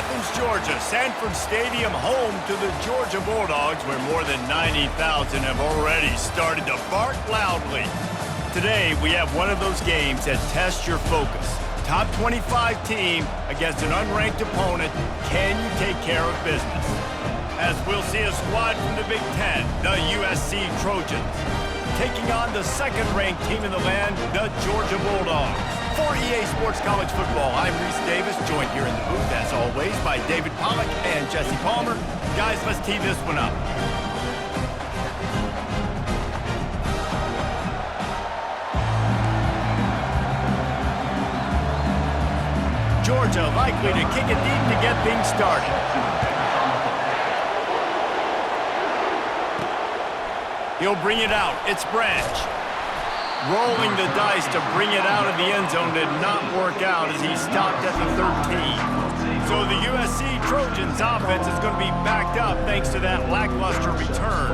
Athens, Georgia, Sanford Stadium, home to the Georgia Bulldogs, where more than 90,000 have already started to bark loudly. Today, we have one of those games that tests your focus. Top 25 team against an unranked opponent. Can you take care of business? As we'll see a squad from the Big Ten, the USC Trojans, taking on the second-ranked team in the land, the Georgia Bulldogs. For EA Sports College Football, I'm Reese Davis, joined here in the booth, as always, by David Pollack and Jesse Palmer. Guys, let's tee this one up. Georgia likely to kick it deep to get things started. He'll bring it out. It's Branch. Rolling the dice to bring it out of the end zone did not work out as he stopped at the 13. So the USC Trojans offense is going to be backed up thanks to that lackluster return.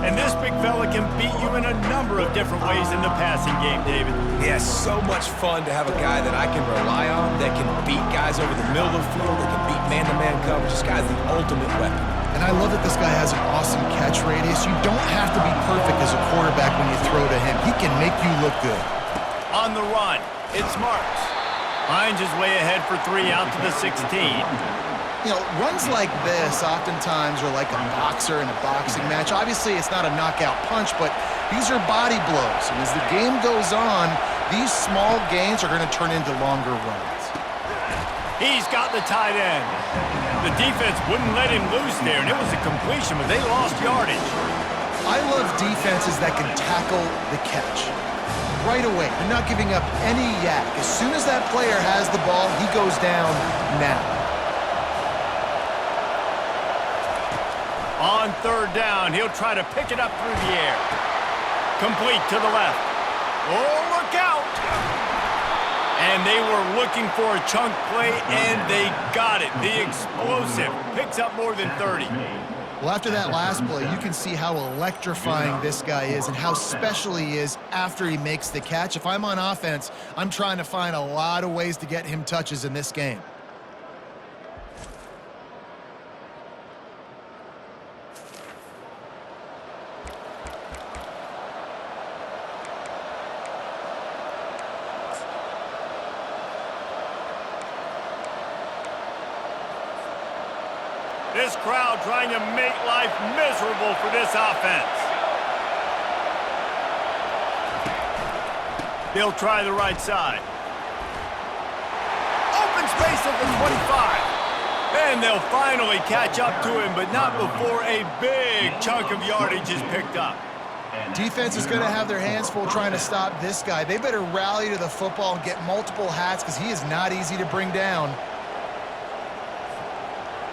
And this big fella can beat you in a number of different ways in the passing game, David. Yes, so much fun to have a guy that I can rely on, that can beat guys over the middle of the field, that can beat man-to-man coverage. This guy's the ultimate weapon. And I love that this guy has an awesome catch radius. You don't have to be perfect as a quarterback when you throw to him. He can make you look good. On the run, it's Marks. Finds his way ahead for 3 out to the 16. You know, runs like this oftentimes are like a boxer in a boxing match. Obviously, it's not a knockout punch, but these are body blows. And as the game goes on, these small gains are going to turn into longer runs. He's got the tight end. The defense wouldn't let him loose there, and it was a completion, but they lost yardage. I love defenses that can tackle the catch. Right away, they're not giving up any yak. As soon as that player has the ball, he goes down now. On third down, he'll try to pick it up through the air. Complete to the left. Oh, look out! And they were looking for a chunk play, and they got it. The explosive picks up more than 30. Well, after that last play, you can see how electrifying this guy is and how special he is after he makes the catch. If I'm on offense, I'm trying to find a lot of ways to get him touches in this game. This crowd trying to make life miserable for this offense. They'll try the right side. Open space at the 25. And they'll finally catch up to him, but not before a big chunk of yardage is picked up. Defense is going to have their hands full trying to stop this guy. They better rally to the football and get multiple hats because he is not easy to bring down.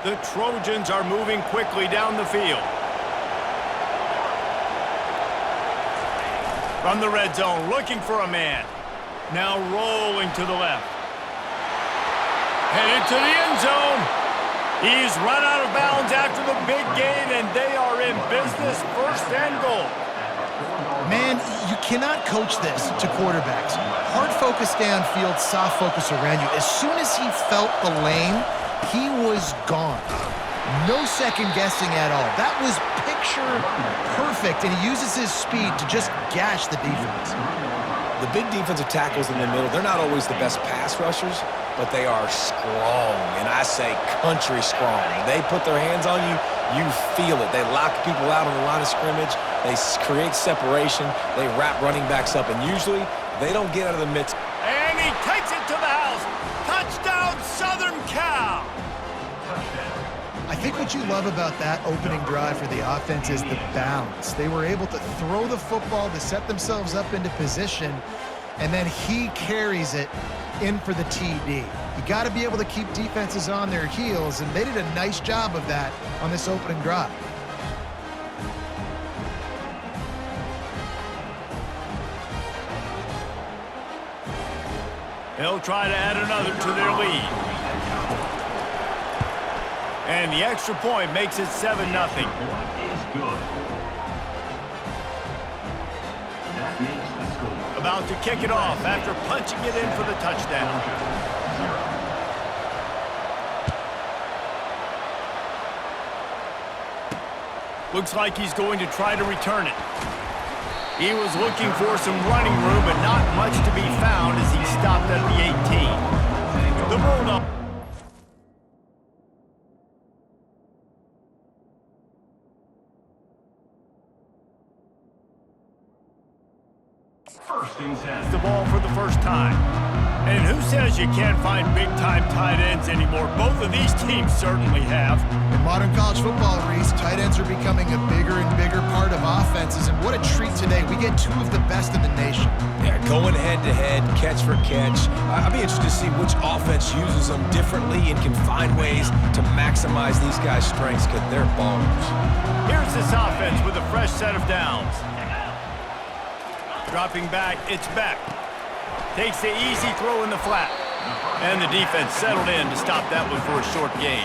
The Trojans are moving quickly down the field. From the red zone, looking for a man. Now rolling to the left. Headed to the end zone. He's run out of bounds after the big gain, and they are in business, first and goal. Man, you cannot coach this to quarterbacks. Hard focus downfield, soft focus around you. As soon as he felt the lane, he was gone. No second guessing at all. That was picture perfect, and he uses his speed to just gash the defense. The big defensive tackles in the middle, they're not always the best pass rushers, but they are strong, and I say country strong. They put their hands on you, you feel it. They lock people out on the line of scrimmage. They create separation. They wrap running backs up, and usually they don't get out of the midst. And he takes it to the house. Touchdown, Southern Cal! I think what you love about that opening drive for the offense is the balance. They were able to throw the football to set themselves up into position, and then he carries it in for the TD. You got to be able to keep defenses on their heels, and they did a nice job of that on this opening drive. They'll try to add another to their lead. And the extra point makes it 7-0. About to kick it off after punching it in for the touchdown. Looks like he's going to try to return it. He was looking for some running room, but not much to be found as he stopped at the 18. The Bulldogs. First and 10. The ball for the first time. And who says you can't find big-time tight ends anymore? Both of these teams certainly have. In modern college football, Reese, tight ends are becoming a bigger and bigger part of offenses, and what a treat today. We get two of the best in the nation. Yeah, going head-to-head, catch for catch. I'll be interested to see which offense uses them differently and can find ways to maximize these guys' strengths because they're ballers. Here's this offense with a fresh set of downs. Dropping back, it's Beck. Takes the easy throw in the flat. And the defense settled in to stop that one for a short gain.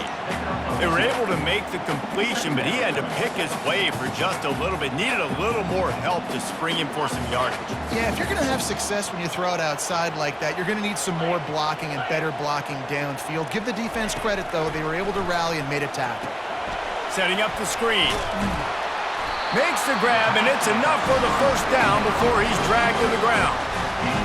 They were able to make the completion, but he had to pick his way for just a little bit. Needed a little more help to spring him for some yardage. Yeah, if you're going to have success when you throw it outside like that, you're going to need some more blocking and better blocking downfield. Give the defense credit, though. They were able to rally and made a tackle. Setting up the screen. Makes the grab, and it's enough for the first down before he's dragged to the ground.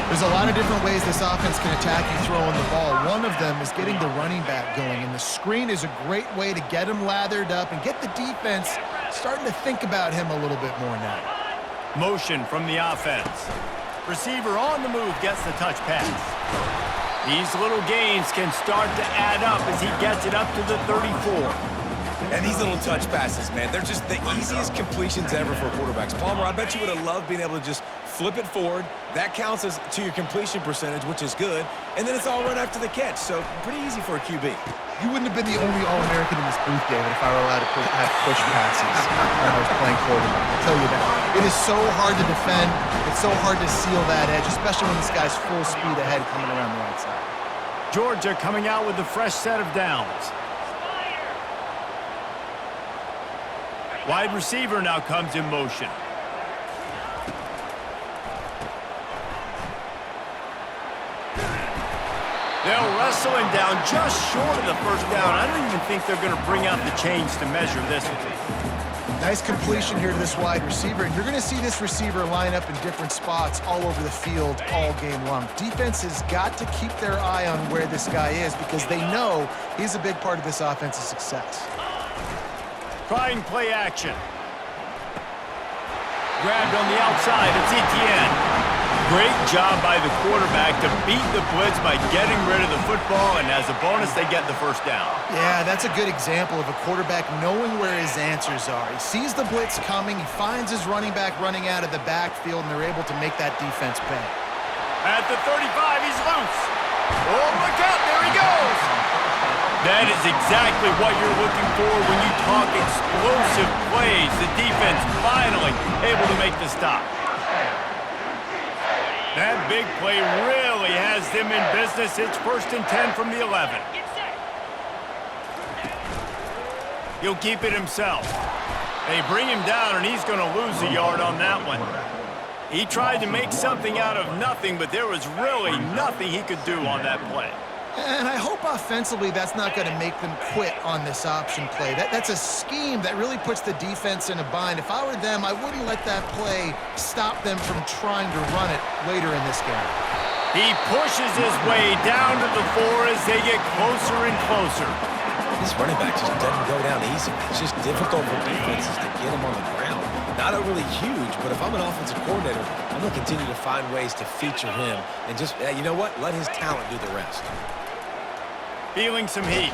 There's a lot of different ways this offense can attack you throwing the ball. One of them is getting the running back going, and the screen is a great way to get him lathered up and get the defense starting to think about him a little bit more now. Motion from the offense. Receiver on the move gets the touch pass. These little gains can start to add up as he gets it up to the 34. And these little touch passes, man, they're just the easiest completions ever for quarterbacks. Palmer, I bet you would have loved being able to just flip it forward. That counts as to your completion percentage, which is good. And then it's all run after the catch, so pretty easy for a QB. You wouldn't have been the only All-American in this booth, David, if I were allowed to have push passes when I was playing quarterback. I'll tell you that. It is so hard to defend. It's so hard to seal that edge, especially when this guy's full speed ahead coming around the right side. Georgia coming out with a fresh set of downs. Wide receiver now comes in motion. They'll wrestle him down just short of the first down. I don't even think they're going to bring out the chains to measure this one. Nice completion here to this wide receiver, and you're going to see this receiver line up in different spots all over the field all game long. Defense has got to keep their eye on where this guy is because they know he's a big part of this offense's success. Trying play action. Grabbed on the outside, it's Etienne. Great job by the quarterback to beat the blitz by getting rid of the football, and as a bonus, they get the first down. Yeah, that's a good example of a quarterback knowing where his answers are. He sees the blitz coming, he finds his running back running out of the backfield, and they're able to make that defense pay. At the 35, he's loose. Oh, look out, there he goes. That is exactly what you're looking for when you talk explosive plays. The defense finally able to make the stop. That big play really has them in business. It's 1st and 10 from the 11. He'll keep it himself. They bring him down, and he's going to lose a yard on that one. He tried to make something out of nothing, but there was really nothing he could do on that play. And I hope offensively that's not going to make them quit on this option play. That's a scheme that really puts the defense in a bind. If I were them, I wouldn't let that play stop them from trying to run it later in this game. He pushes his way down to the 4 as they get closer and closer. This running back just doesn't go down easy. It's just difficult for defenses to get him on the ground. Not overly huge, but if I'm an offensive coordinator, I'm going to continue to find ways to feature him and just, you know what, let his talent do the rest. Feeling some heat.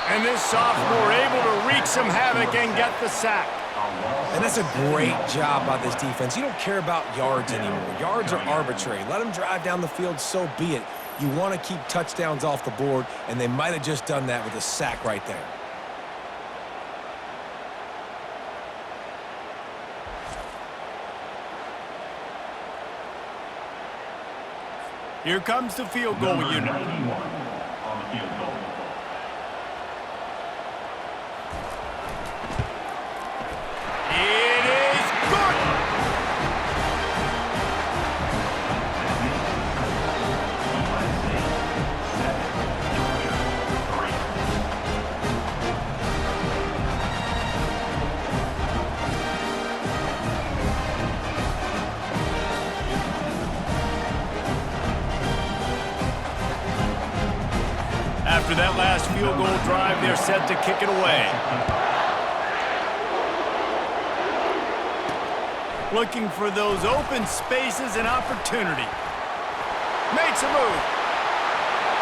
And this sophomore able to wreak some havoc and get the sack. And that's a great job by this defense. You don't care about yards anymore. Yards are arbitrary. Let them drive down the field, so be it. You want to keep touchdowns off the board, and they might have just done that with a sack right there. Here comes the field goal unit. It is good! field goal drive. They're set to kick it away. Looking for those open spaces and opportunity. Makes a move.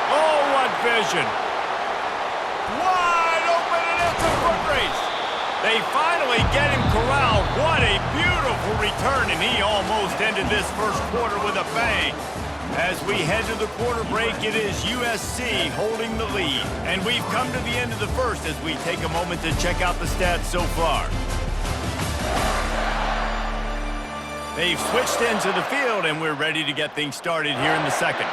Oh, what vision. Wide open, and it's a foot race. They finally get him corralled. What a beautiful return, and he almost ended this first quarter with a bang. As we head to the quarter break, it is USC holding the lead. And we've come to the end of the first as we take a moment to check out the stats so far. They've switched into the field, and we're ready to get things started here in the second.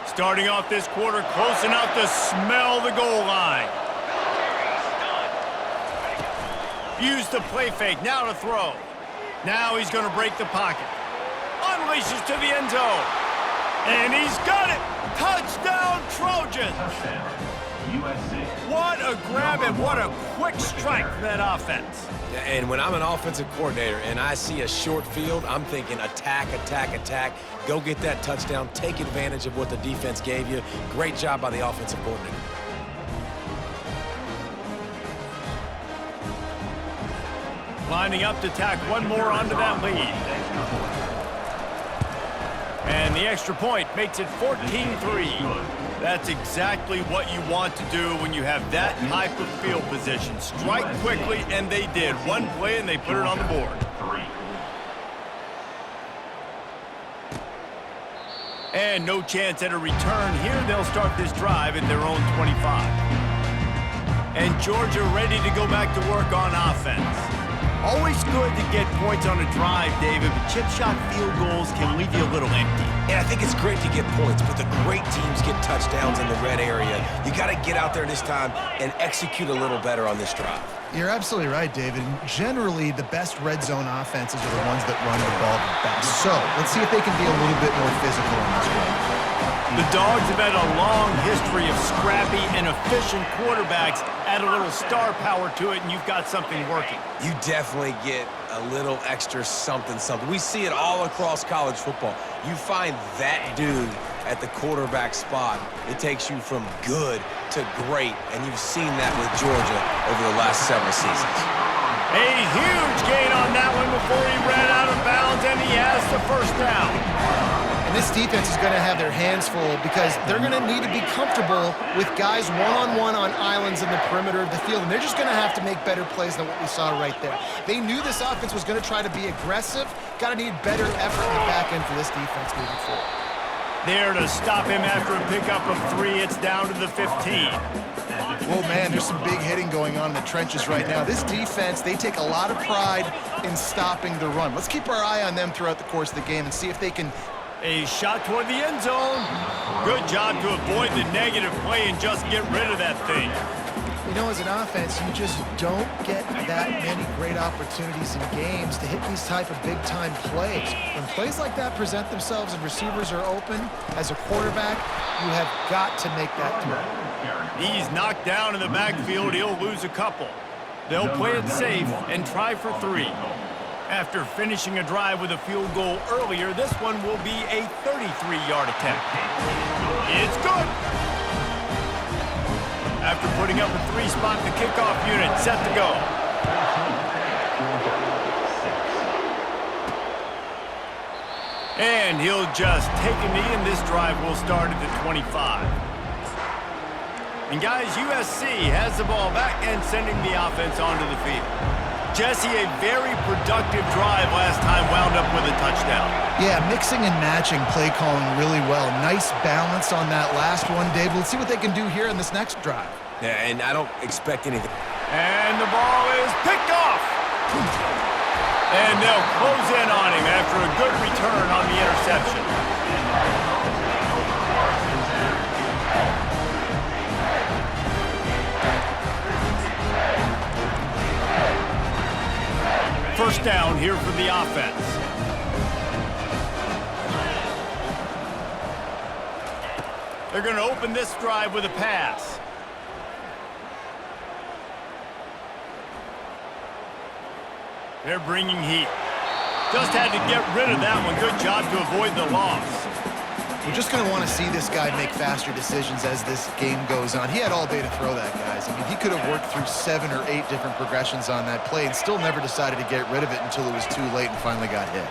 Starting off this quarter close enough to smell the goal line. Use the play fake, now to throw. Now he's going to break the pocket. Unleashes to the end zone. And he's got it! Touchdown, Trojans! What a grab and what a quick strike for that offense. And when I'm an offensive coordinator and I see a short field, I'm thinking attack, attack, attack. Go get that touchdown. Take advantage of what the defense gave you. Great job by the offensive coordinator. Lining up to tack one more onto that lead. And the extra point makes it 14-3. That's exactly what you want to do when you have that type of field position. Strike quickly, and they did. One play, and they put it on the board. And no chance at a return here. They'll start this drive at their own 25. And Georgia ready to go back to work on offense. Always good to get points on a drive, David, but chip shot field goals can leave you a little empty. And I think it's great to get points, but the great teams get touchdowns in the red area. You got to get out there this time and execute a little better on this drive. You're absolutely right, David. Generally, the best red zone offenses are the ones that run the ball the best. So let's see if they can be a little bit more physical in this one. The Dogs have had a long history of scrappy and efficient quarterbacks. Add a little star power to it, and you've got something working. You definitely get a little extra something. We see it all across college football. You find that dude at the quarterback spot, it takes you from good to great, and you've seen that with Georgia over the last several seasons. A huge gain on that one before he ran out of bounds, and he has the first down. And this defense is going to have their hands full because they're going to need to be comfortable with guys one-on-one on islands in the perimeter of the field, and they're just going to have to make better plays than what we saw right there. They knew this offense was going to try to be aggressive. Got to need better effort in the back end for this defense moving forward. There to stop him after a pickup of 3. It's down to the 15. Whoa, man, there's some big hitting going on in the trenches right now. This defense, they take a lot of pride in stopping the run. Let's keep our eye on them throughout the course of the game and see if they can... A shot toward the end zone. Good job to avoid the negative play and just get rid of that thing. You know, as an offense, you just don't get that many great opportunities in games to hit these type of big-time plays. When plays like that present themselves and receivers are open, as a quarterback, you have got to make that throw. He's knocked down in the backfield. He'll lose a couple. They'll play it safe and try for 3. After finishing a drive with a field goal earlier, this one will be a 33-yard attempt. It's good. After putting up a 3-spot, the kickoff unit set to go. And he'll just take a knee, and this drive will start at the 25. And guys, USC has the ball back and sending the offense onto the field. Jesse, a very productive drive last time wound up with a touchdown. Yeah, mixing and matching play calling really well. Nice balance on that last one, Dave. Let's see what they can do here in this next drive. Yeah, and I don't expect anything. And the ball is picked off. And they'll close in on him after a good return on the interception. First down here for the offense. They're going to open this drive with a pass. They're bringing heat. Just had to get rid of that one. Good job to avoid the loss. We're just going to want to see this guy make faster decisions as this game goes on. He had all day to throw that, guys. I mean, he could have worked through 7 or 8 different progressions on that play and still never decided to get rid of it until it was too late and finally got hit.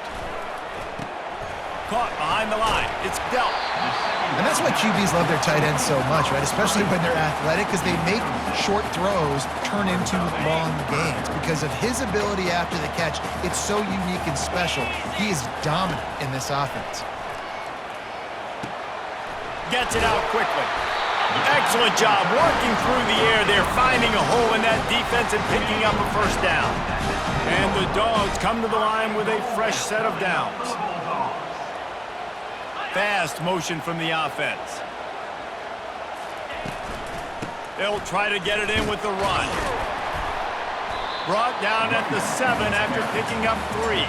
Caught behind the line. It's dealt. And that's why QBs love their tight ends so much, right? Especially when they're athletic, because they make short throws turn into long gains. Because of his ability after the catch, it's so unique and special. He is dominant in this offense. Gets it out quickly. Excellent job working through the air there, finding a hole in that defense and picking up a first down. And the Dogs come to the line with a fresh set of downs. Fast motion from the offense. They'll try to get it in with the run. Brought down at the 7 after picking up 3.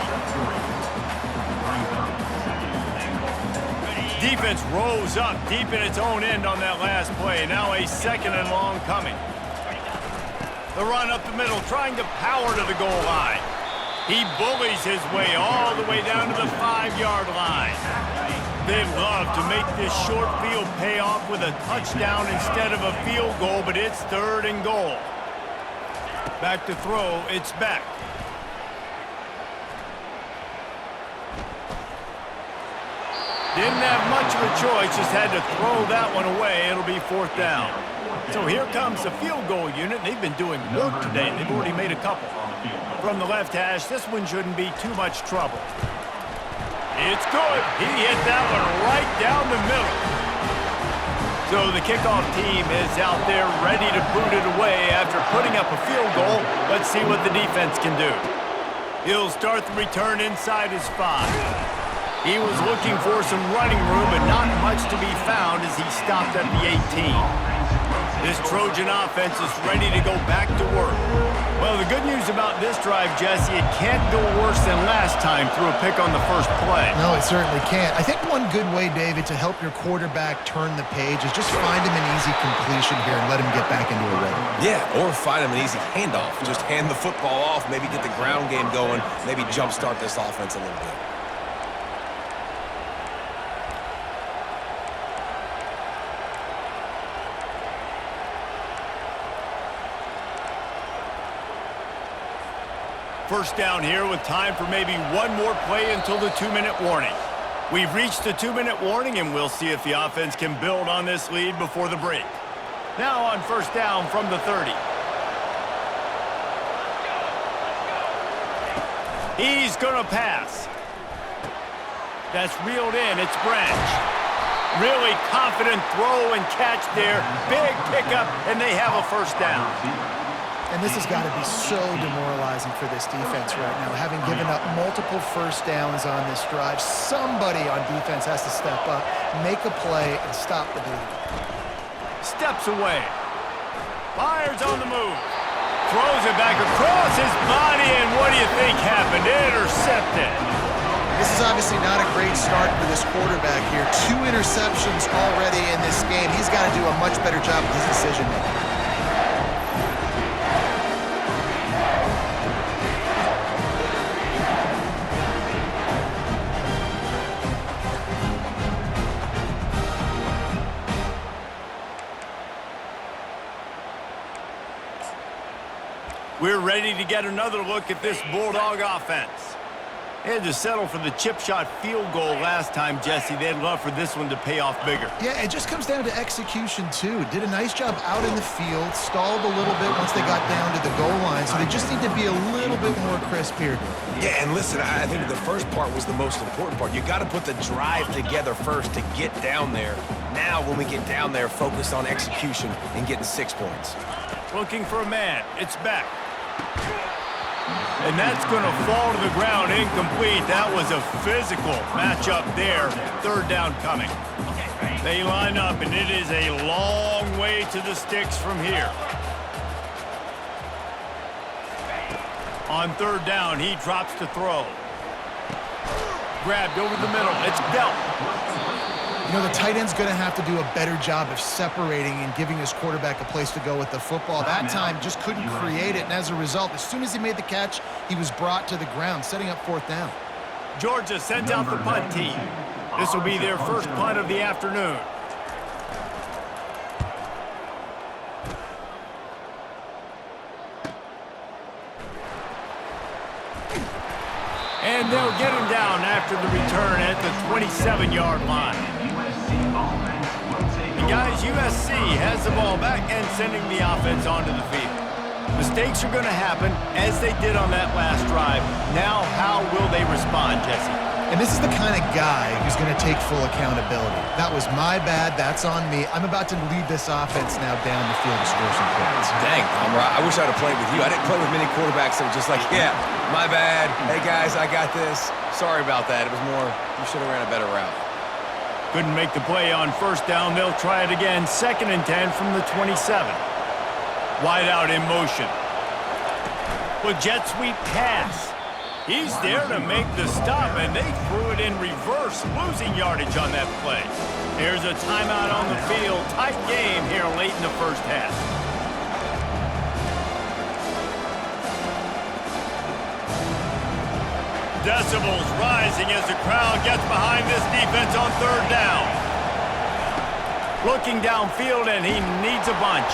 Defense rose up deep in its own end on that last play. Now a 2nd and long coming. The run up the middle, trying to power to the goal line. He bullies his way all the way down to the 5-yard line. They love to make this short field pay off with a touchdown instead of a field goal, but it's 3rd and goal. Back to throw, it's Beck. Didn't have much of a choice, just had to throw that one away. It'll be 4th down. So here comes the field goal unit. They've been doing work today. They've already made a couple. From the left hash, this one shouldn't be too much trouble. It's good. He hit that one right down the middle. So the kickoff team is out there ready to boot it away after putting up a field goal. Let's see what the defense can do. He'll start the return inside his 5. He was looking for some running room, but not much to be found as he stopped at the 18. This Trojan offense is ready to go back to work. Well, the good news about this drive, Jesse, it can't go worse than last time through a pick on the first play. No, it certainly can't. I think one good way, David, to help your quarterback turn the page is just find him an easy completion here and let him get back into a rhythm. Yeah, or find him an easy handoff. Just hand the football off, maybe get the ground game going, maybe jumpstart this offense a little bit. First down here with time for maybe one more play until the 2-minute warning. We've reached the 2-minute warning, and we'll see if the offense can build on this lead before the break. Now on first down from the 30. He's going to pass. That's reeled in. It's Branch. Really confident throw and catch there. Big pickup, and they have a first down. And this has got to be so demoralizing for this defense right now. Having given up multiple first downs on this drive, somebody on defense has to step up, make a play, and stop the bleeding. Steps away. Fires on the move. Throws it back across his body, and what do you think happened? Intercepted. This is obviously not a great start for this quarterback here. 2 interceptions already in this game. He's got to do a much better job with his decision-making. We're ready to get another look at this Bulldog offense. They had to settle for the chip shot field goal last time, Jesse. They'd love for this one to pay off bigger. Yeah, it just comes down to execution, too. Did a nice job out in the field, stalled a little bit once they got down to the goal line, so they just need to be a little bit more crisp here. Yeah, and listen, I think the first part was the most important part. You got to put the drive together first to get down there. Now, when we get down there, focus on execution and getting 6 points. Looking for a man. It's back. And that's going to fall to the ground incomplete. That was a physical matchup there. Third down coming. They line up, and it is a long way to the sticks from here. On third down, he drops to throw. Grabbed over the middle. It's Belt. You know, the tight end's going to have to do a better job of separating and giving his quarterback a place to go with the football. That time just couldn't create it, and as a result, as soon as he made the catch, he was brought to the ground, setting up fourth down. Georgia sends out the punt team. This will be their first punt of the afternoon. And they'll get him down after the return at the 27-yard line. And guys, USC has the ball back and sending the offense onto the field. Mistakes are going to happen, as they did on that last drive. Now, how will they respond, Jesse? And this is the kind of guy who's going to take full accountability. That was my bad. That's on me. I'm about to lead this offense now down the field to score some points. Dang, I wish I'd have played with you. I didn't play with many quarterbacks that were just like, yeah, my bad. Hey, guys, I got this. Sorry about that. It was more, you should have ran a better route. Couldn't make the play on first down. They'll try it again. 2nd and 10 from the 27. Wide out in motion. Well, jet sweep pass. He's there to make the stop, and they threw it in reverse, losing yardage on that play. Here's a timeout on the field. Tight game here late in the first half. Decibels rising as the crowd gets behind this defense on third down. Looking downfield, and he needs a bunch.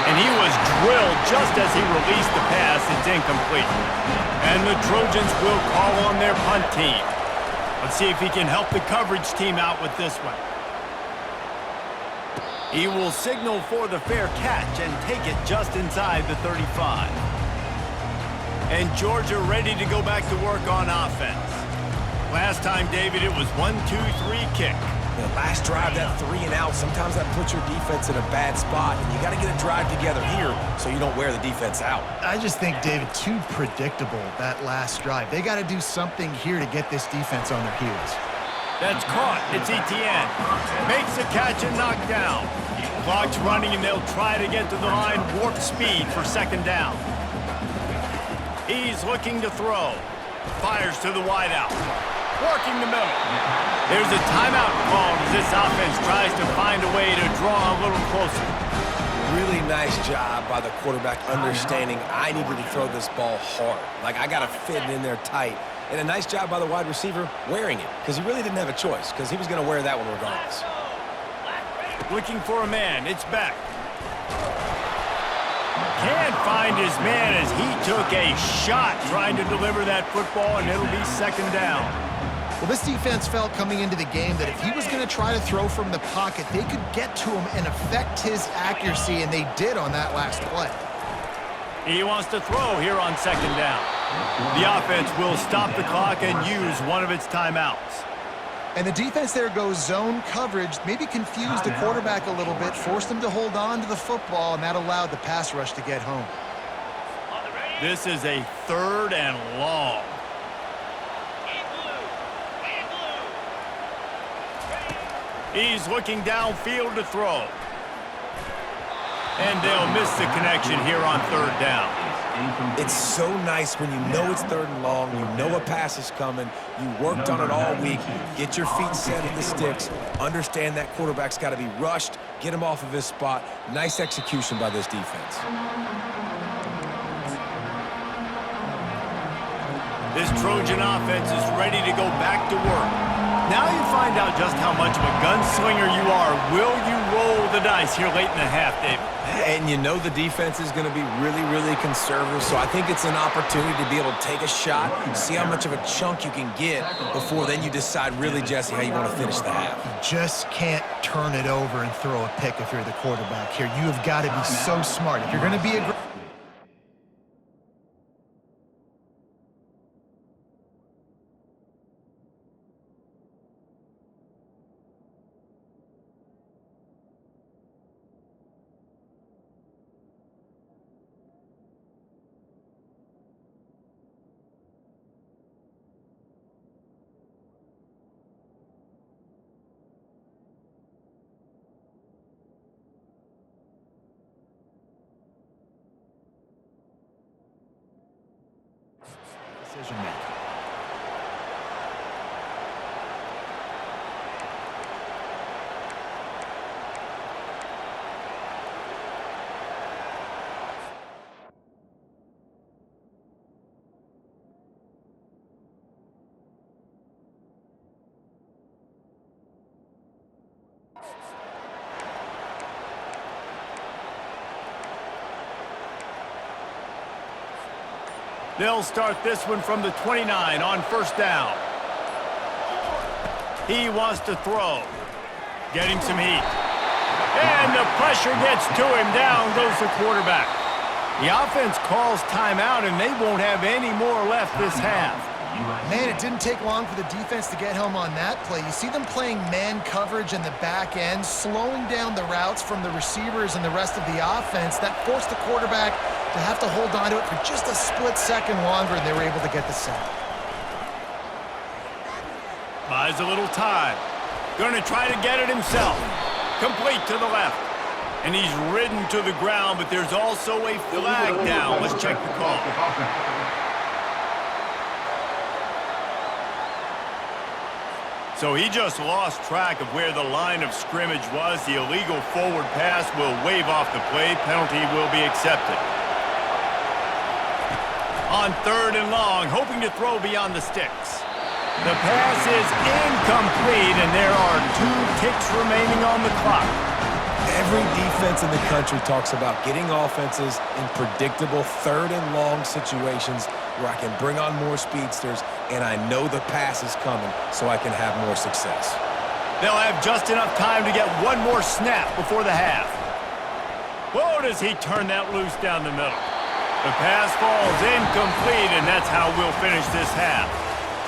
And he was drilled just as he released the pass. It's incomplete. And the Trojans will call on their punt team. Let's see if he can help the coverage team out with this one. He will signal for the fair catch and take it just inside the 35. And Georgia ready to go back to work on offense. Last time, David, it was 1-2-3 kick. The last drive, that 3 and out, sometimes that puts your defense in a bad spot, and you got to get a drive together here so you don't wear the defense out. I just think, David, too predictable, that last drive. They got to do something here to get this defense on their heels. That's caught. It's Etienne. Makes the catch and knocked down. Clock's running, and they'll try to get to the line. Warp speed for 2nd down. He's looking to throw. Fires to the wideout. Working the middle. There's a timeout called as this offense tries to find a way to draw a little closer. Really nice job by the quarterback understanding I needed to throw this ball hard. Like, I got to fit it in there tight. And a nice job by the wide receiver wearing it, because he really didn't have a choice, because he was going to wear that one regardless. Looking for a man. It's back. Can't find his man as he took a shot trying to deliver that football, and it'll be 2nd down. Well, this defense felt coming into the game that if he was going to try to throw from the pocket, they could get to him and affect his accuracy, and they did on that last play. He wants to throw here on 2nd down. The offense will stop the clock and use one of its timeouts. And the defense there goes zone coverage, maybe confused the quarterback a little bit, forced him to hold on to the football, and that allowed the pass rush to get home. This is a 3rd and long. He's looking downfield to throw. And they'll miss the connection here on 3rd down. It's so nice when you know it's 3rd and long, you know a pass is coming, you worked on it all week, get your feet set at the sticks, understand that quarterback's got to be rushed, get him off of his spot. Nice execution by this defense. This Trojan offense is ready to go back to work. Now you find out just how much of a gunslinger you are. Will you roll the dice here late in the half, David? And you know the defense is going to be really, really conservative, so I think it's an opportunity to be able to take a shot, see how much of a chunk you can get before then you decide really, Jesse, how you want to finish the half. You just can't turn it over and throw a pick if you're the quarterback here. You have got to be so smart. If you're going to be aggressive, decision making. They'll start this one from the 29 on first down. He wants to throw. Getting some heat. And the pressure gets to him. Down goes the quarterback. The offense calls timeout, and they won't have any more left this half. Man, it didn't take long for the defense to get home on that play. You see them playing man coverage in the back end, slowing down the routes from the receivers and the rest of the offense. That forced the quarterback to have to hold on to it for just a split second longer, and they were able to get the sack. Buys a little time. Going to try to get it himself. Complete to the left. And he's ridden to the ground, but there's also a flag down. Let's check the call. So he just lost track of where the line of scrimmage was. The illegal forward pass will wave off the play. Penalty will be accepted. On third and long, hoping to throw beyond the sticks. The pass is incomplete, and there are 2 ticks remaining on the clock. Every defense in the country talks about getting offenses in predictable third and long situations where I can bring on more speedsters and I know the pass is coming so I can have more success. They'll have just enough time to get one more snap before the half. Whoa, does he turn that loose down the middle. The pass falls incomplete, and that's how we'll finish this half.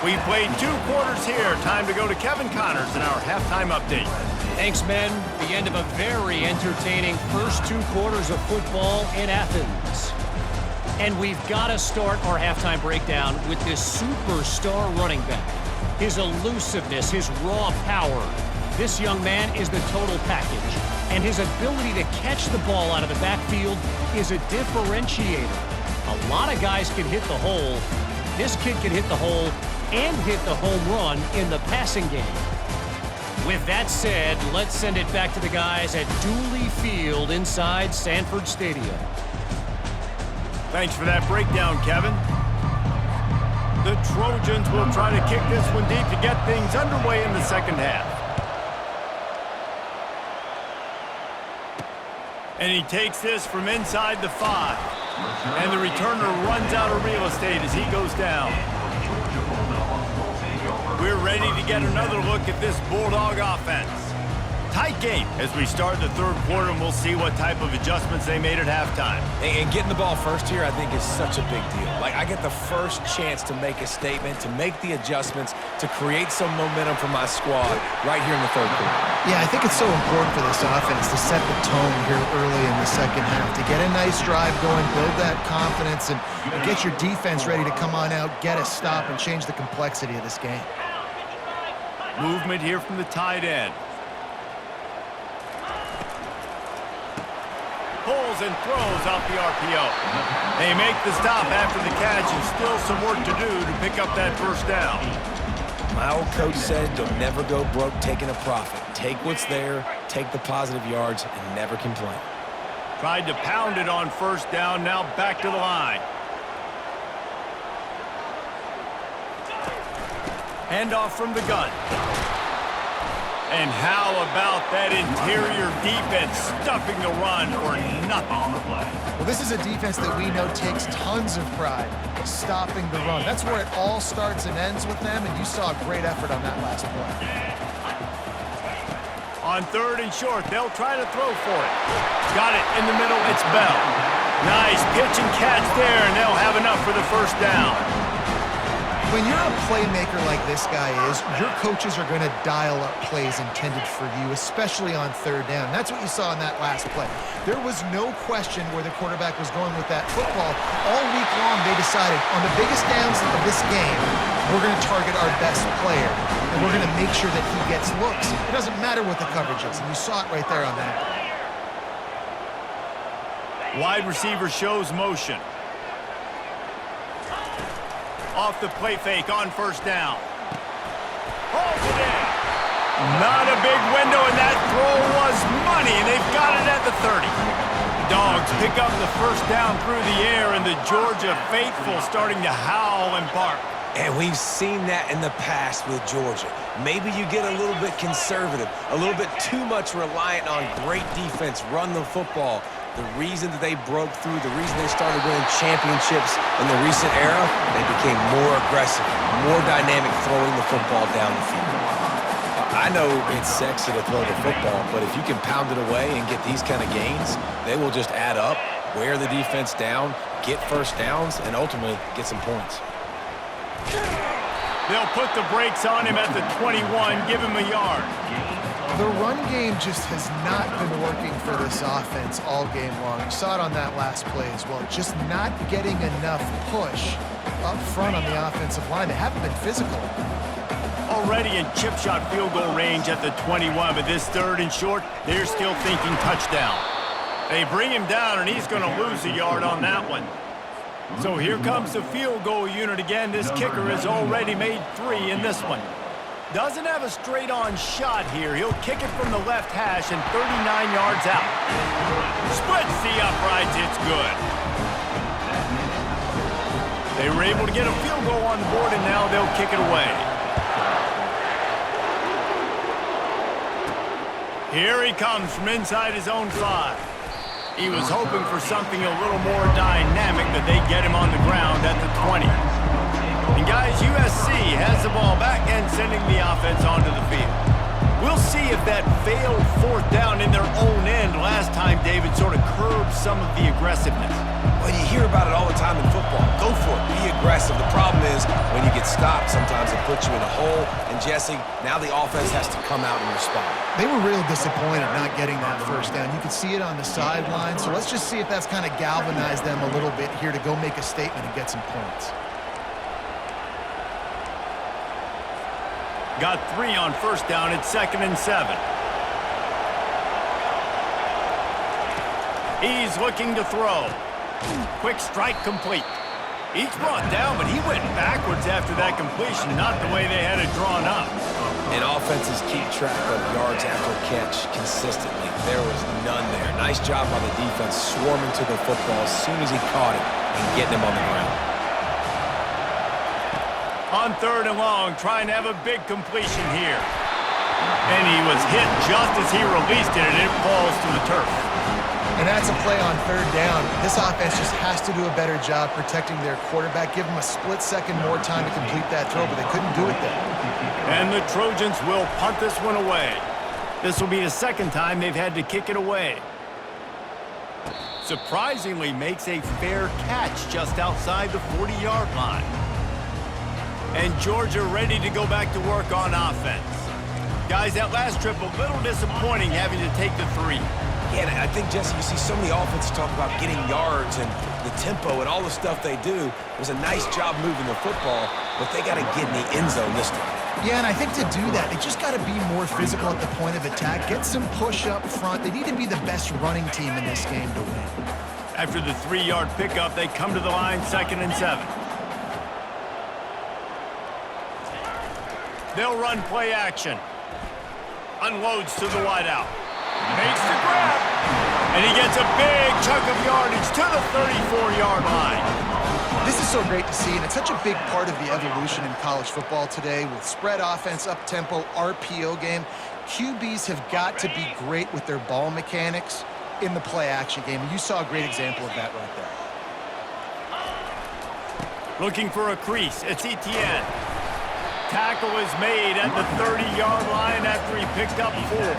We've played 2 quarters here. Time to go to Kevin Connors in our halftime update. Thanks, men. The end of a very entertaining first 2 quarters of football in Athens. And we've got to start our halftime breakdown with this superstar running back. His elusiveness, his raw power. This young man is the total package. And his ability to catch the ball out of the backfield is a differentiator. A lot of guys can hit the hole. This kid can hit the hole and hit the home run in the passing game. With that said, let's send it back to the guys at Dooley Field inside Sanford Stadium. Thanks for that breakdown, Kevin. The Trojans will try to kick this one deep to get things underway in the second half. And he takes this from inside the 5. And the returner runs out of real estate as he goes down. We're ready to get another look at this Bulldog offense. Tight game as we start the third quarter, and we'll see what type of adjustments they made at halftime. And getting the ball first here, I think, is such a big deal. Like, I get the first chance to make a statement, to make the adjustments, to create some momentum for my squad right here in the third quarter. Yeah, I think it's so important for this offense to set the tone here early in the second half, to get a nice drive going, build that confidence, and get your defense ready to come on out, get a stop, and change the complexity of this game. Movement here from the tight end. Pulls and throws off the RPO. They make the stop after the catch, and still some work to do to pick up that first down. My old coach said, you'll never go broke taking a profit. Take what's there, take the positive yards, and never complain. Tried to pound it on first down, now back to the line. Handoff from the gun. And how about that interior defense stuffing the run for nothing? Well, this is a defense that we know takes tons of pride stopping the run. That's where it all starts and ends with them, and you saw a great effort on that last play. On 3rd and short, they'll try to throw for it. Got it in the middle, it's Bell. Nice pitch and catch there, and they'll have enough for the first down. When you're a playmaker like this guy is, your coaches are going to dial up plays intended for you, especially on 3rd down. That's what you saw in that last play. There was no question where the quarterback was going with that football. All week long, they decided on the biggest downs of this game, we're going to target our best player, and we're going to make sure that he gets looks. It doesn't matter what the coverage is, and you saw it right there on that play. Wide receiver shows motion. Off the play fake on 1st down. Holds it in. Not a big window, and that throw was money, and they've got it at the 30. Dogs pick up the 1st down through the air, and the Georgia faithful starting to howl and bark. And we've seen that in the past with Georgia. Maybe you get a little bit conservative, a little bit too much reliant on great defense, run the football. The reason that they broke through, the reason they started winning championships in the recent era, they became more aggressive, more dynamic throwing the football down the field. I know it's sexy to throw the football, but if you can pound it away and get these kind of gains, they will just add up, wear the defense down, get 1st downs, and ultimately get some points. They'll put the brakes on him at the 21, give him a yard. The run game just has not been working for this offense all game long. You saw it on that last play as well. Just not getting enough push up front on the offensive line. They haven't been physical. Already in chip shot field goal range at the 21, but this 3rd and short, they're still thinking touchdown. They bring him down, and he's going to lose a yard on that one. So here comes the field goal unit again. This kicker has already made 3 in this one. Doesn't have a straight-on shot here. He'll kick it from the left hash and 39 yards out. Splits the uprights. It's good. They were able to get a field goal on the board, and now they'll kick it away. Here he comes from inside his own 5. He was hoping for something a little more dynamic, but they get him on the ground at the 20. And guys, USC has the ball back and sending the offense onto the field. We'll see if that failed 4th down in their own end last time, David, sort of curbed some of the aggressiveness. Well, you hear about it all the time in football. Go for it. Be aggressive. The problem is when you get stopped, sometimes it puts you in a hole. And, Jesse, now the offense has to come out and respond. They were real disappointed not getting that 1st down. You could see it on the sideline. So let's just see if that's kind of galvanized them a little bit here to go make a statement and get some points. Got 3 on 1st down. It's 2nd and 7. He's looking to throw. Quick strike complete. Each brought down, but he went backwards after that completion, not the way they had it drawn up. And offenses keep track of yards after catch consistently. There was none there. Nice job by the defense swarming to the football as soon as he caught it and getting him on the ground. On 3rd and long, trying to have a big completion here. And he was hit just as he released it, and it falls to the turf. And that's a play on 3rd down. This offense just has to do a better job protecting their quarterback. Give them a split second more time to complete that throw, but they couldn't do it there. And the Trojans will punt this one away. This will be the 2nd time they've had to kick it away. Surprisingly makes a fair catch just outside the 40-yard line. And Georgia ready to go back to work on offense. Guys, that last trip a little disappointing having to take the 3. Yeah, and I think, Jesse, you see so many offenses talk about getting yards and the tempo and all the stuff they do. It was a nice job moving the football, but they got to get in the end zone this time. Yeah, and I think to do that, they just got to be more physical at the point of attack. Get some push up front. They need to be the best running team in this game to win. After the 3-yard pickup, they come to the line, 2nd and 7. They'll run play action. Unloads to the wideout. Makes the grab. And he gets a big chunk of yardage to the 34-yard line. This is so great to see, and it's such a big part of the evolution in college football today with spread offense, up-tempo, RPO game. QBs have got to be great with their ball mechanics in the play-action game, and you saw a great example of that right there. Looking for a crease. It's Etienne. Tackle is made at the 30-yard line after he picked up 4.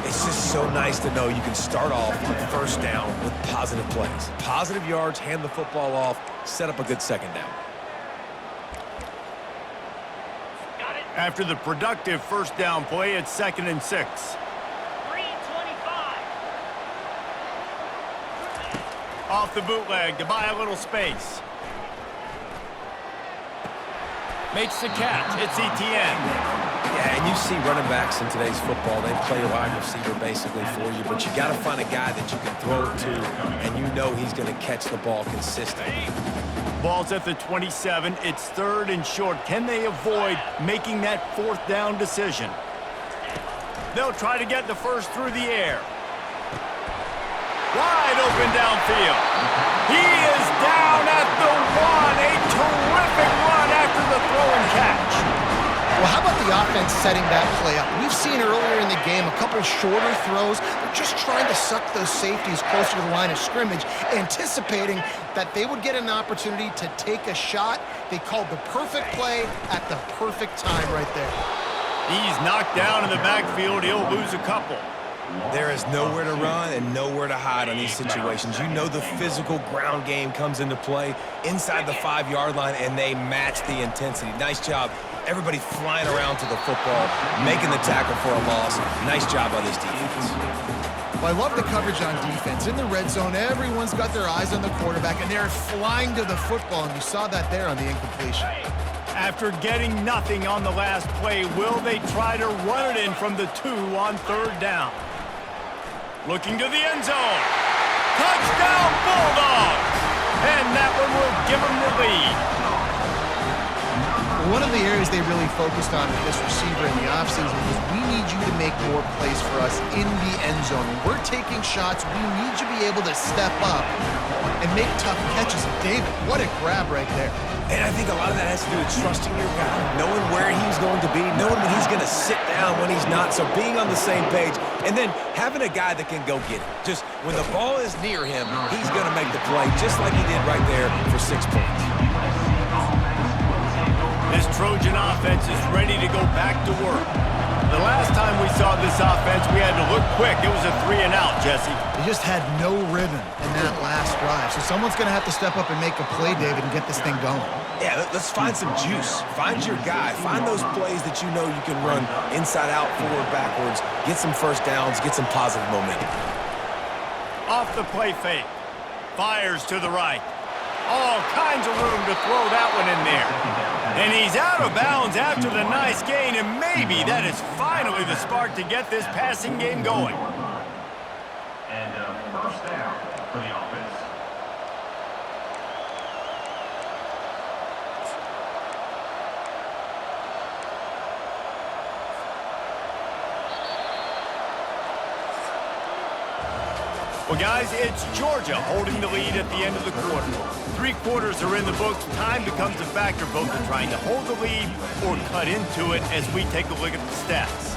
It's just so nice to know you can start off on first down with positive plays. Positive yards, hand the football off, set up a good second down. After the productive first down play, it's 2nd and 6. 3:25. Off the bootleg to buy a little space. Makes the catch. It's Etienne. Yeah, and you see running backs in today's football, they play wide receiver basically for you, but you got to find a guy that you can throw it to, and you know he's going to catch the ball consistently. Ball's at the 27. It's 3rd and short. Can they avoid making that 4th down decision? They'll try to get the first through the air. Wide open downfield. He is down at the 1. A terrific run after the throw and catch. Well, how about the offense setting that play up? We've seen earlier in the game a couple shorter throws. They're just trying to suck those safeties closer to the line of scrimmage, anticipating that they would get an opportunity to take a shot. They called the perfect play at the perfect time right there. He's knocked down in the backfield. He'll lose a couple. There is nowhere to run and nowhere to hide on these situations. You know the physical ground game comes into play inside the 5-yard line, and they match the intensity. Nice job. Everybody flying around to the football, making the tackle for a loss. Nice job by this defense. Well, I love the coverage on defense. In the red zone, everyone's got their eyes on the quarterback, and they're flying to the football, and you saw that there on the incompletion. After getting nothing on the last play, will they try to run it in from the 2 on 3rd down? Looking to the end zone. Touchdown, Bulldogs! And that one will give them the lead. One of the areas they really focused on with this receiver in the offseason was we need you to make more plays for us in the end zone. When we're taking shots, we need you to be able to step up and make tough catches. David, what a grab right there. And I think a lot of that has to do with trusting your guy, knowing where he's going to be, knowing when he's going to sit down, when he's not, so being on the same page, and then having a guy that can go get it. Just when the ball is near him, he's going to make the play, just like he did right there for 6 points. This Trojan offense is ready to go back to work. The last time we saw this offense, we had to look quick. It was a 3-and-out, Jesse. They just had no rhythm in that last drive. So someone's going to have to step up and make a play, David, and get this thing going. Yeah, let's find some juice. Find your guy. Find those plays that you know you can run inside out, forward, backwards. Get some first downs. Get some positive momentum. Off the play fake. Fires to the right. All kinds of room to throw that one in there. And he's out of bounds after the nice gain, and maybe that is finally the spark to get this passing game going. And first down for the offense. Well, guys, it's Georgia holding the lead at the end of the quarter. 3 quarters are in the books. Time becomes a factor both in trying to hold the lead or cut into it as we take a look at the stats.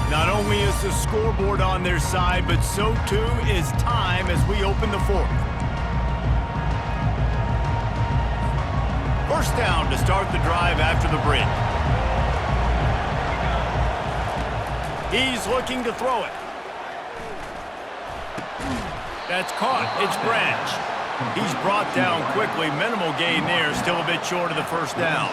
Not only is the scoreboard on their side, but so too is time as we open the 4th. First down to start the drive after the break. He's looking to throw it. That's caught. It's Branch. He's brought down quickly. Minimal gain there. Still a bit short of the first down.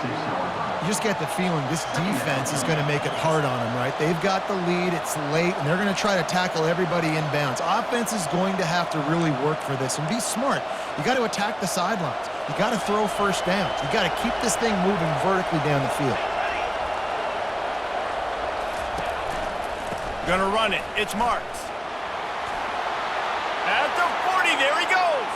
You just get the feeling this defense is going to make it hard on them, right? They've got the lead. It's late, and they're going to try to tackle everybody inbounds. Offense is going to have to really work for this and be smart. You got to attack the sidelines. You got to throw first downs. You got to keep this thing moving vertically down the field. Gonna run it. It's Marks. At the 40, there he goes.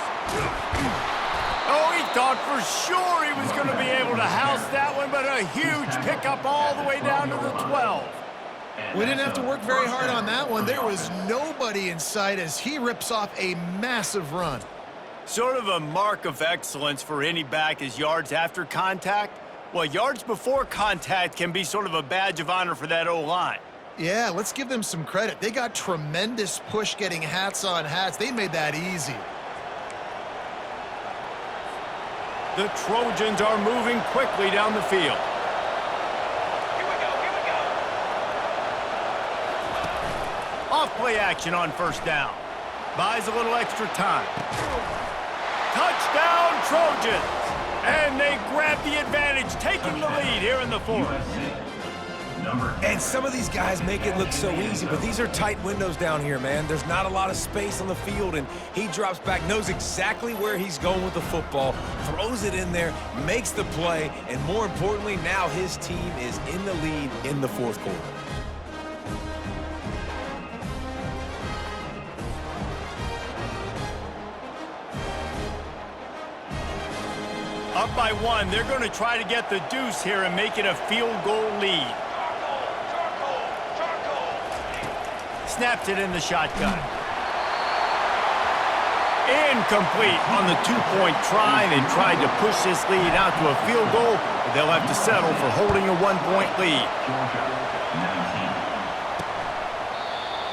Oh, he thought for sure he was going to be able to house that one, but a huge pickup all the way down to the 12. We didn't have to work very hard on that one. There was nobody in sight as he rips off a massive run. Sort of a mark of excellence for any back is yards after contact. Well, yards before contact can be sort of a badge of honor for that O-line. Yeah, let's give them some credit. They got tremendous push getting hats on hats. They made that easy. The Trojans are moving quickly down the field. Off play action on first down. Buys a little extra time. Touchdown Trojans! And they grab the advantage, taking the lead here in the fourth. And some of these guys make it look so easy, but these are tight windows down here, man. There's not a lot of space on the field, and he drops back, knows exactly where he's going with the football, throws it in there, makes the play, and more importantly, now his team is in the lead in the fourth quarter. Up by one, they're going to try to get the deuce here and make it a field goal lead. Snaps it in the shotgun. Incomplete on the two-point try. They tried to push this lead out to a field goal, but they'll have to settle for holding a one-point lead.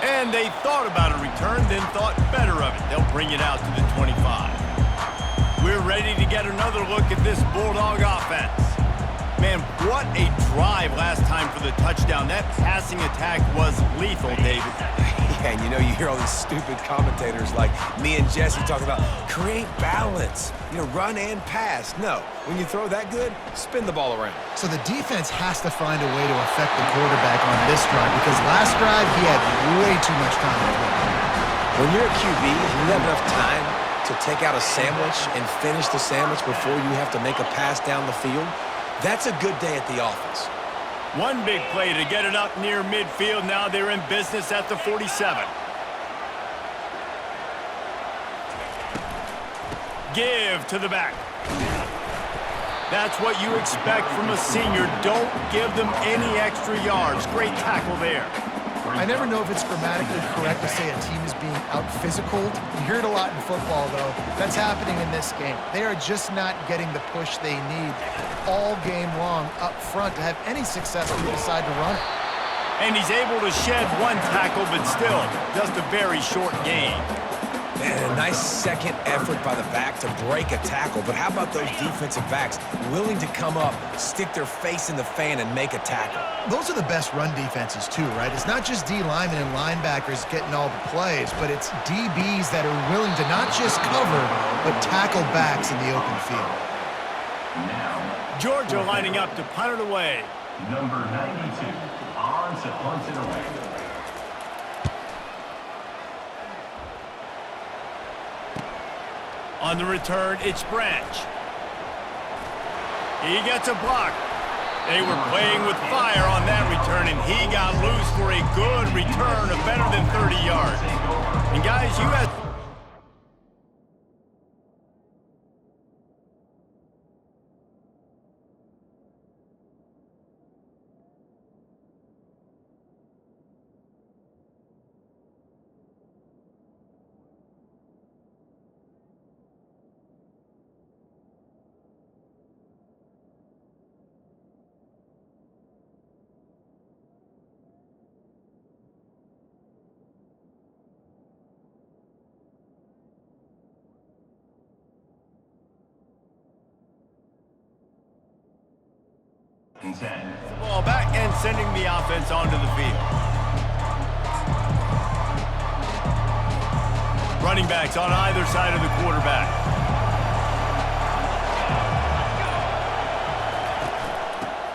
And they thought about a return, then thought better of it. They'll bring it out to the 25. We're ready to get another look at this Bulldog offense. Man, what a drive last time for the touchdown. That passing attack was lethal, David. Yeah, and you know, you hear all these stupid commentators like me and Jesse talking about create balance, run and pass. No, when you throw that good, spin the ball around. So the defense has to find a way to affect the quarterback on this drive because last drive he had way too much time to throw. When you're a QB, you have enough time to take out a sandwich and finish the sandwich before you have to make a pass down the field. That's a good day at the office. One big play to get it up near midfield. Now they're in business at the 47. Give to the back. That's what you expect from a senior. Don't give them any extra yards. Great tackle there. I never know if it's grammatically correct to say a team is being out-physicaled. You hear it a lot in football, though. That's happening in this game. They are just not getting the push they need all game long up front to have any success when they decide to run it. And he's able to shed one tackle, but still just a very short gain. Man, a nice second effort by the back to break a tackle. But how about those defensive backs willing to come up, stick their face in the fan, and make a tackle? Those are the best run defenses, too, right? It's not just D linemen and linebackers getting all the plays, but it's DBs that are willing to not just cover, but tackle backs in the open field. Georgia lining up to punt it away. Number 92, on to punt it away. On the return, it's Branch. He gets a block. They were playing with fire on that return, and he got loose for a good return of better than 30 yards. And guys, USC... Ball back and sending the offense onto the field. Running backs on either side of the quarterback.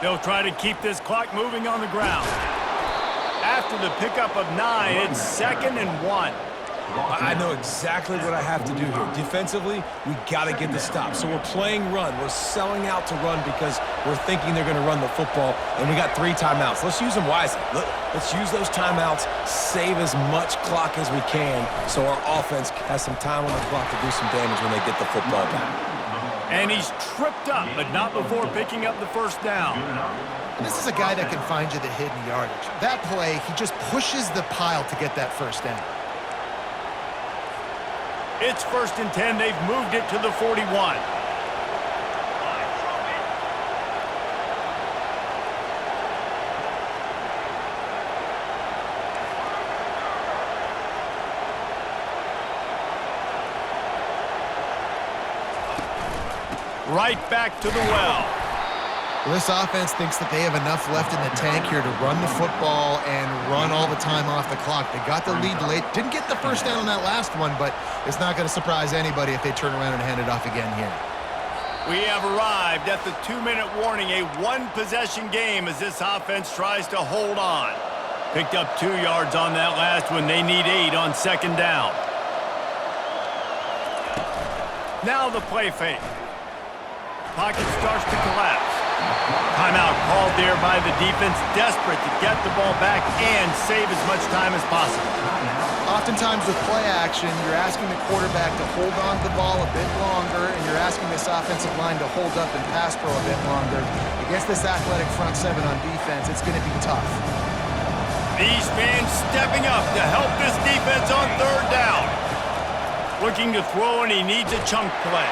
They'll try to keep this clock moving on the ground. After the pickup of 9, it's 2nd and 1. I know exactly what I have to do here. Defensively, we got to get the stop. So we're playing run. We're selling out to run because we're thinking they're going to run the football, and we got 3 timeouts. Let's use them wisely. Let's use those timeouts, save as much clock as we can so our offense has some time on the clock to do some damage when they get the football back. And he's tripped up, but not before picking up the first down. This is a guy that can find you the hidden yardage. That play, he just pushes the pile to get that first down. It's 1st and 10. They've moved it to the 41. Right back to the well. This offense thinks that they have enough left in the tank here to run the football and run all the time off the clock. They got the lead late. Didn't get the first down on that last one, but it's not going to surprise anybody if they turn around and hand it off again here. We have arrived at the 2-minute warning, a one-possession game as this offense tries to hold on. Picked up 2 yards on that last one. They need 8 on 2nd down. Now the play fake. Pocket starts to collapse. Timeout called there by the defense, desperate to get the ball back and save as much time as possible. Oftentimes with play action, you're asking the quarterback to hold on to the ball a bit longer, and you're asking this offensive line to hold up and pass pro a bit longer. Against this athletic front 7 on defense, it's going to be tough. These fans stepping up to help this defense on 3rd down. Looking to throw, and he needs a chunk play.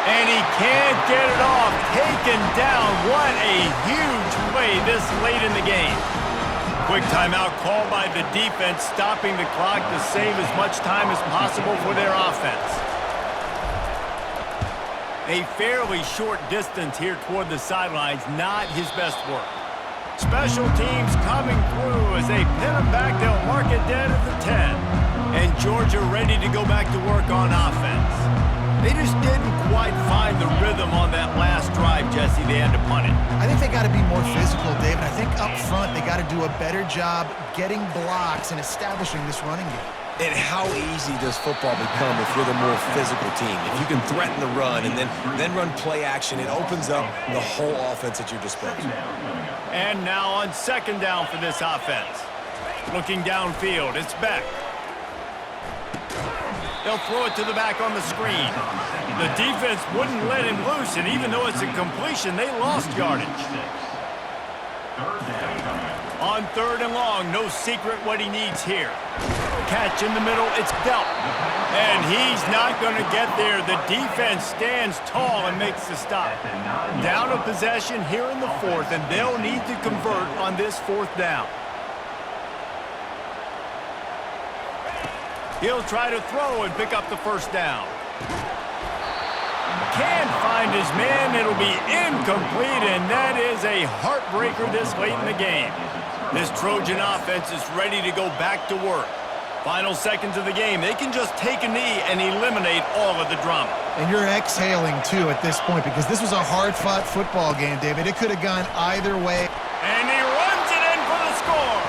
And he can't get it off. Taken down. What a huge play this late in the game. Quick timeout called by the defense, stopping the clock to save as much time as possible for their offense. A fairly short distance here toward the sidelines, not his best work. Special teams coming through as they pin him back. They'll mark it dead at the 10. And Georgia ready to go back to work on offense. They just didn't quite find the rhythm on that last drive, Jesse. They had to punt it. I think they got to be more physical, David. I think up front they got to do a better job getting blocks and establishing this running game. And how easy does football become if you're the more physical team? If you can threaten the run and then run play action, it opens up the whole offense at your disposal. And now on 2nd down for this offense. Looking downfield, it's Beck. They'll throw it to the back on the screen. The defense wouldn't let him loose, and even though it's a completion, they lost yardage. On 3rd and long, no secret what he needs here. Catch in the middle, it's Belt. And he's not going to get there. The defense stands tall and makes the stop. Down a possession here in the 4th, and they'll need to convert on this 4th down. He'll try to throw and pick up the first down. Can't find his man. It'll be incomplete, and that is a heartbreaker this late in the game. This Trojan offense is ready to go back to work. Final seconds of the game. They can just take a knee and eliminate all of the drama. And you're exhaling, too, at this point, because this was a hard-fought football game, David. It could have gone either way. And he runs it in for the score.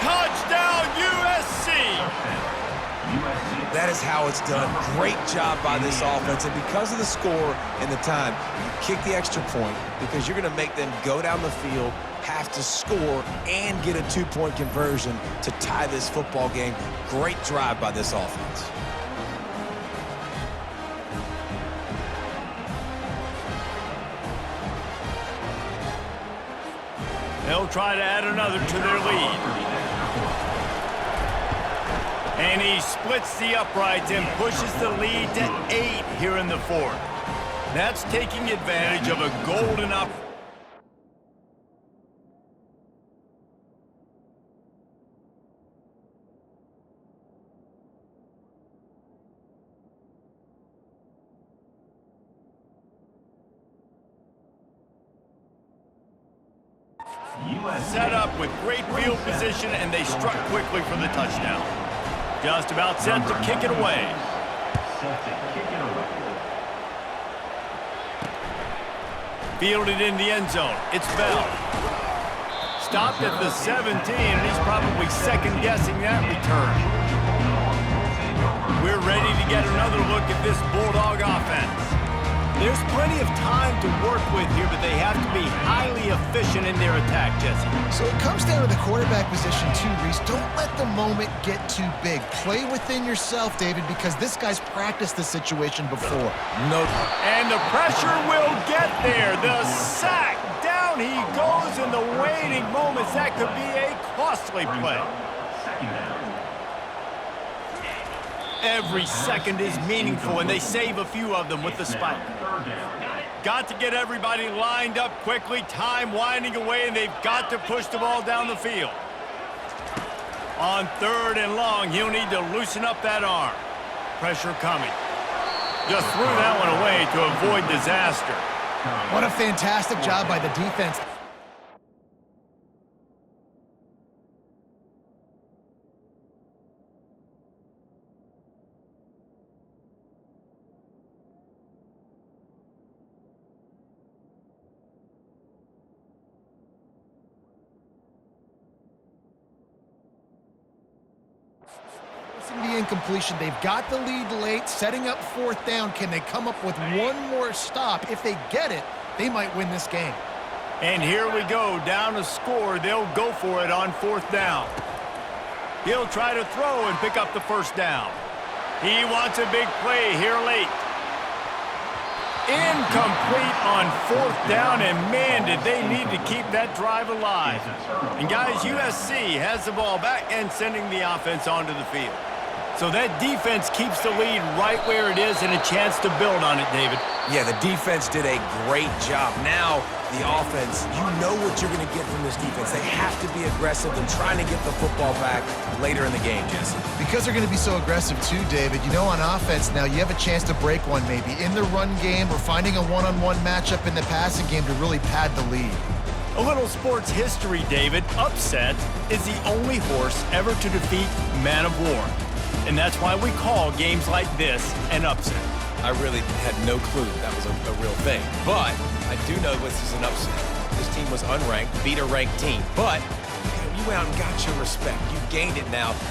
Touchdown, USC. That is how it's done. Great job by this offense. And because of the score and the time, you kick the extra point because you're going to make them go down the field, have to score, and get a 2-point conversion to tie this football game. Great drive by this offense. They'll try to add another to their lead. And he splits the uprights and pushes the lead to 8 here in the 4th. That's taking advantage of a golden opportunity. Set up with great field position, and they struck quickly for the touchdown. Just about set to kick it away. Fielded in the end zone. It's Bell. Stopped at the 17, and he's probably second-guessing that return. We're ready to get another look at this Bulldog offense. There's plenty of time to work with here, but they have to be highly efficient in their attack, Jesse. So it comes down to the quarterback position too, Reese. Don't let the moment get too big. Play within yourself, David, because this guy's practiced this situation before. No. And the pressure will get there. The sack. Down he goes in the waiting moments. That could be a costly play. Every second is meaningful, and they save a few of them with the spike. Got to get everybody lined up quickly. Time winding away, and they've got to push the ball down the field. On 3rd and long, he'll need to loosen up that arm. Pressure coming. Just threw that one away to avoid disaster. What a fantastic job by the defense. The incompletion. They've got the lead late, setting up 4th down. Can they come up with one more stop? If they get it, they might win this game. And here we go, down a score. They'll go for it on 4th down. He'll try to throw and pick up the 1st down. He wants a big play here late. Incomplete on 4th down, and man, did they need to keep that drive alive. And guys, USC has the ball back and sending the offense onto the field. So that defense keeps the lead right where it is and a chance to build on it, David. Yeah, the defense did a great job. Now, the offense, you know what you're going to get from this defense. They have to be aggressive and trying to get the football back later in the game, Jesse. Because they're going to be so aggressive too, David. You know, on offense now, you have a chance to break one maybe in the run game or finding a one-on-one matchup in the passing game to really pad the lead. A little sports history, David. Upset is the only horse ever to defeat Man of War. And that's why we call games like this an upset. I really had no clue that was a real thing. But I do know this is an upset. This team was unranked, beat a ranked team. But you went out and got your respect. You gained it now.